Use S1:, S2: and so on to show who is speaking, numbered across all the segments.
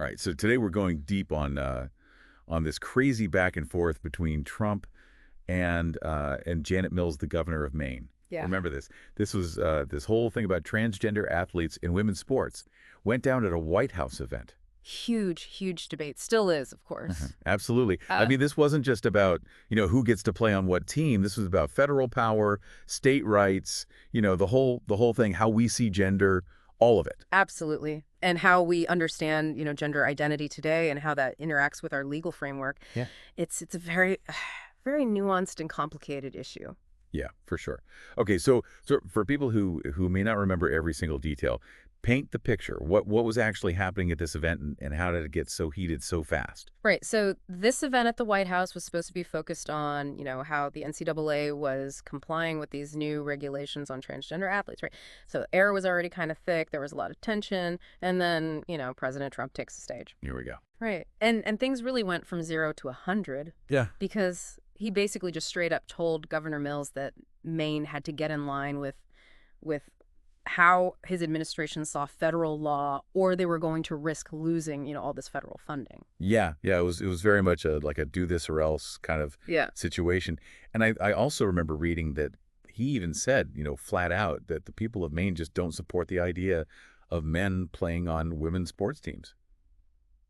S1: All right, so today we're going deep on this crazy back and forth between Trump and Janet Mills, the governor of Maine.
S2: Yeah.
S1: Remember this? This was this whole thing about transgender athletes in women's sports went down at a White House event.
S2: Huge, huge debate. Still is, of course.
S1: Absolutely. I
S2: Uh,
S1: mean, this wasn't just about, who gets to play on what team. This was about federal power, state rights, the whole thing, how we see gender, all of it.
S2: Absolutely. And how we understand, gender identity today and how that interacts with our legal framework.
S1: Yeah.
S2: It's a very, very nuanced and complicated issue.
S1: Yeah, for sure. Okay, so for people who may not remember every single detail, paint the picture. What was actually happening at this event, and how did it get so heated so fast?
S2: Right. So this event at the White House was supposed to be focused on, how the NCAA was complying with these new regulations on transgender athletes, right? So the air was already kind of thick. There was a lot of tension. And then, President Trump takes the stage.
S1: Here we go.
S2: Right. And things really went from 0 to 100
S1: Yeah.
S2: because he basically just straight up told Governor Mills that Maine had to get in line with how his administration saw federal law, or they were going to risk losing, all this federal funding.
S1: Yeah. It was very much like a do this or else kind of
S2: Yeah.
S1: situation. And I also remember reading that he even said, flat out that the people of Maine just don't support the idea of men playing on women's sports teams.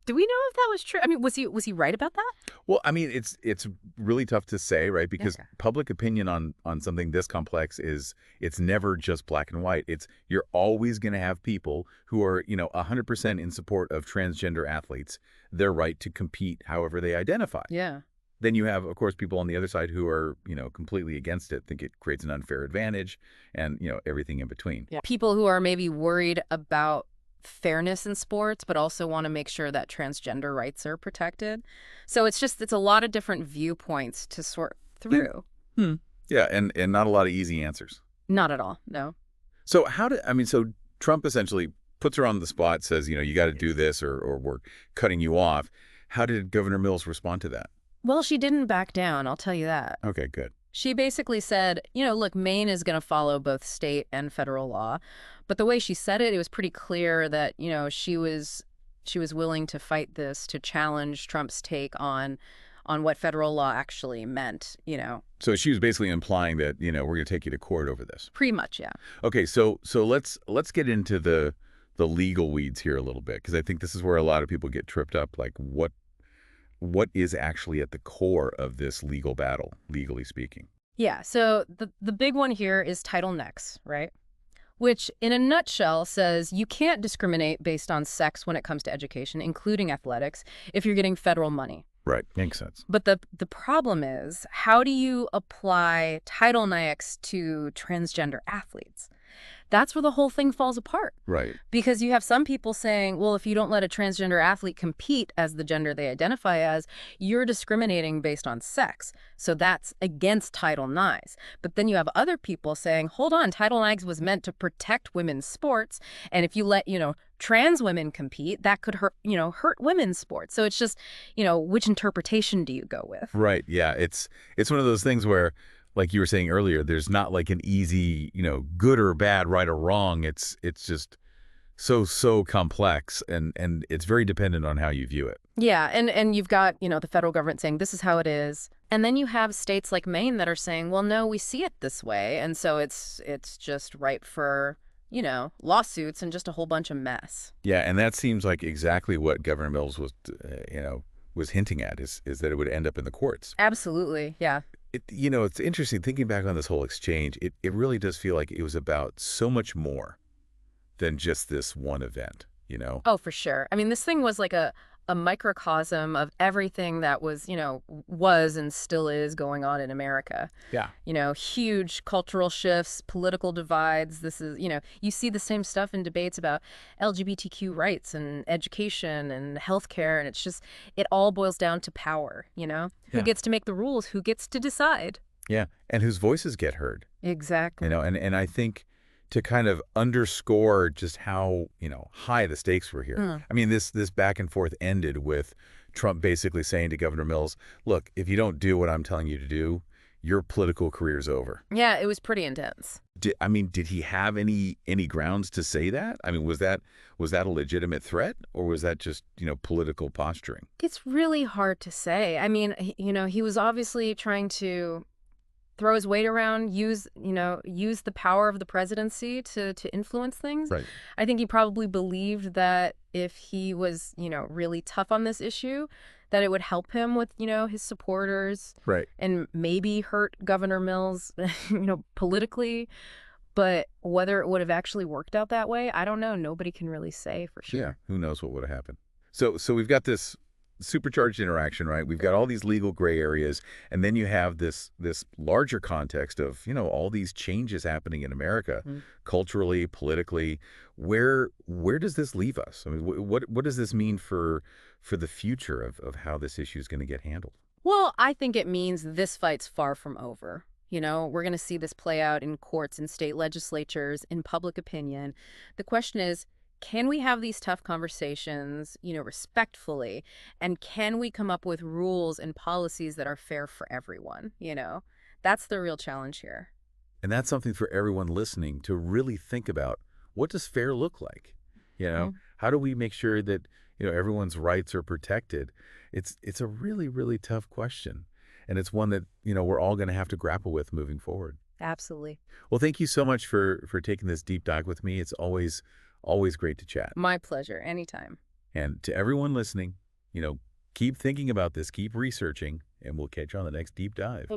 S2: Do we know if that was true? I mean, was he right about that?
S1: Well, I mean, it's really tough to say, right? Because
S2: Okay.
S1: public opinion on something this complex it's never just black and white. You're always going to have people who are, 100% in support of transgender athletes, their right to compete however they identify.
S2: Yeah.
S1: Then you have, of course, people on the other side who are, completely against it, think it creates an unfair advantage, and, everything in between.
S2: Yeah. People who are maybe worried about fairness in sports, but also want to make sure that transgender rights are protected. So it's a lot of different viewpoints to sort through.
S1: Hmm. Yeah, and not a lot of easy answers.
S2: Not at all. No.
S1: So so Trump essentially puts her on the spot, says, you got to do this or we're cutting you off. How did Governor Mills respond to that?
S2: Well, she didn't back down, I'll tell you that.
S1: Okay, good.
S2: She basically said, look, Maine is going to follow both state and federal law. But the way she said it, it was pretty clear that, she was willing to fight this, to challenge Trump's take on what federal law actually meant,
S1: So she was basically implying that, we're going to take you to court over this.
S2: Pretty much, yeah.
S1: Okay, so let's get into the legal weeds here a little bit, because I think this is where a lot of people get tripped up. Like, what is actually at the core of this legal battle, legally speaking?
S2: Yeah, so the big one here is Title IX, right? Which, in a nutshell, says you can't discriminate based on sex when it comes to education, including athletics, if you're getting federal money.
S1: Right, makes sense.
S2: But the problem is, how do you apply Title IX to transgender athletes? That's where the whole thing falls apart.
S1: Right.
S2: Because you have some people saying, well, if you don't let a transgender athlete compete as the gender they identify as, you're discriminating based on sex. So that's against Title IX. But then you have other people saying, hold on, Title IX was meant to protect women's sports. And if you let, trans women compete, that could hurt women's sports. So it's just, which interpretation do you go with?
S1: Right. Yeah. It's one of those things where, like you were saying earlier, there's not like an easy, good or bad, right or wrong. It's just so complex, and it's very dependent on how you view it.
S2: Yeah, and you've got, the federal government saying this is how it is. And then you have states like Maine that are saying, well, no, we see it this way. And so it's just ripe for, lawsuits and just a whole bunch of mess.
S1: Yeah, and that seems like exactly what Governor Mills was hinting at, is that it would end up in the courts.
S2: Absolutely, yeah.
S1: It's interesting thinking back on this whole exchange. It really does feel like it was about so much more than just this one event,
S2: Oh, for sure. I mean, this thing was like a microcosm of everything that was and still is going on in America.
S1: Yeah.
S2: Huge cultural shifts, political divides. This is, you see the same stuff in debates about LGBTQ rights and education and healthcare. And it's just, it all boils down to power,
S1: Yeah.
S2: Who gets to make the rules, who gets to decide.
S1: Yeah, and whose voices get heard.
S2: Exactly.
S1: And I think to kind of underscore just how, high the stakes were here. I mean, this back and forth ended with Trump basically saying to Governor Mills, look, if you don't do what I'm telling you to do, your political career's over.
S2: Yeah, it was pretty intense.
S1: Did he have any grounds to say that? I mean, was that a legitimate threat, or was that just, political posturing?
S2: It's really hard to say. I mean, he was obviously trying to throw his weight around, use the power of the presidency to influence things.
S1: Right.
S2: I think he probably believed that if he was, really tough on this issue, that it would help him with, his supporters
S1: Right.
S2: and maybe hurt Governor Mills, politically. But whether it would have actually worked out that way, I don't know. Nobody can really say for
S1: Yeah.
S2: sure.
S1: Who knows what would have happened? So we've got this supercharged interaction, right? We've got all these legal gray areas, and then you have this larger context of, all these changes happening in America,
S2: Mm.
S1: culturally, politically. Where does this leave us? I mean, what does this mean for the future of how this issue is going to get handled?
S2: Well, I think it means this fight's far from over. We're going to see this play out in courts and state legislatures, in public opinion. The question is, can we have these tough conversations, respectfully? And can we come up with rules and policies that are fair for everyone? That's the real challenge here.
S1: And that's something for everyone listening to really think about. What does fair look like?
S2: Mm,
S1: How do we make sure that, everyone's rights are protected? It's a really, really tough question. And it's one that, we're all going to have to grapple with moving forward.
S2: absolutely.
S1: Well, thank you so much for taking this deep dive with me. It's always great to chat.
S2: My pleasure. Anytime.
S1: And to everyone listening, keep thinking about this, keep researching, and we'll catch you on the next deep dive.